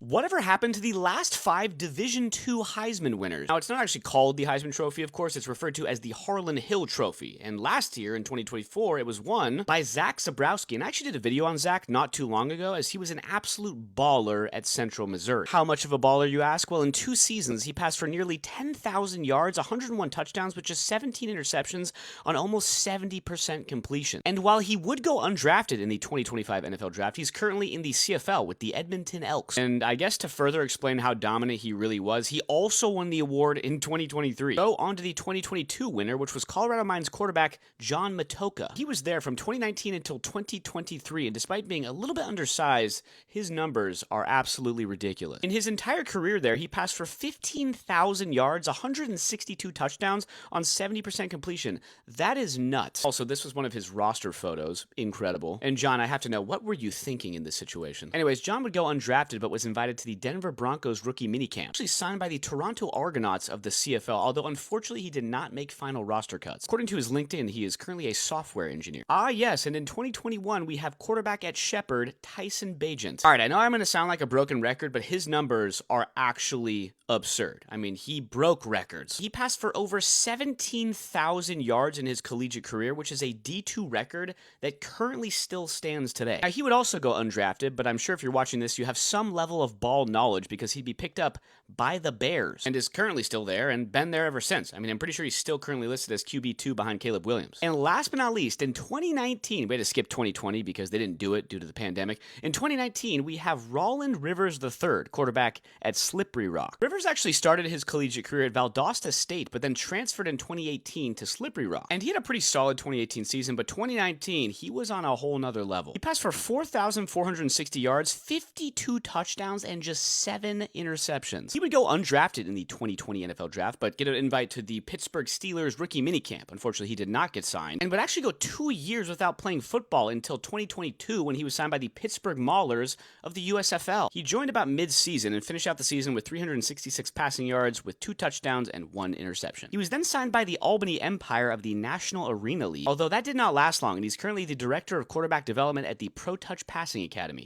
Whatever happened to the last 5 Division II Heisman winners? Now, it's not actually called the Heisman Trophy, of course. It's referred to as the Harlan Hill Trophy. And last year, in 2024, it was won by Zach Zabrowski. And I actually did a video on Zach not too long ago, as he was an absolute baller at Central Missouri. How much of a baller, you ask? Well, in 2 seasons, he passed for nearly 10,000 yards, 101 touchdowns, with just 17 interceptions on almost 70% completion. And while he would go undrafted in the 2025 NFL Draft, he's currently in the CFL with the Edmonton Elks. And I guess to further explain how dominant he really was, he also won the award in 2023. So on to the 2022 winner, which was Colorado Mines quarterback John Matocha. He was there from 2019 until 2023, and despite being a little bit undersized, his numbers are absolutely ridiculous. In his entire career there, he passed for 15,000 yards, 162 touchdowns on 70% completion. That is nuts. Also, this was one of his roster photos. Incredible. And John, I have to know, what were you thinking in this situation? Anyways, John would go undrafted, but was invited to the Denver Broncos rookie minicamp. Actually signed by the Toronto Argonauts of the CFL, although unfortunately he did not make final roster cuts. According to his LinkedIn, he is currently a software engineer. Ah, yes, and in 2021, we have quarterback at Shepherd, Tyson Bagent. All right, I know I'm going to sound like a broken record, but his numbers are actually absurd. I mean, he broke records. He passed for over 17,000 yards in his collegiate career, which is a D2 record that currently still stands today. Now, he would also go undrafted, but I'm sure if you're watching this, you have some level of ball knowledge because he'd be picked up by the Bears and is currently still there and been there ever since. I mean, I'm pretty sure he's still currently listed as QB2 behind Caleb Williams. And last but not least, in 2019, we had to skip 2020 because they didn't do it due to the pandemic. In 2019, we have Roland Rivers III, quarterback at Slippery Rock. Rivers actually started his collegiate career at Valdosta State, but then transferred in 2018 to Slippery Rock. And he had a pretty solid 2018 season, but 2019, he was on a whole nother level. He passed for 4,460 yards, 52 touchdowns, and just 7 interceptions. He would go undrafted in the 2020 NFL Draft, but get an invite to the Pittsburgh Steelers rookie minicamp. Unfortunately, he did not get signed, and would actually go 2 years without playing football until 2022 when he was signed by the Pittsburgh Maulers of the USFL. He joined about mid-season and finished out the season with 366 passing yards with 2 touchdowns and 1 interception. He was then signed by the Albany Empire of the National Arena League, although that did not last long, and he's currently the director of quarterback development at the Pro Touch Passing Academy.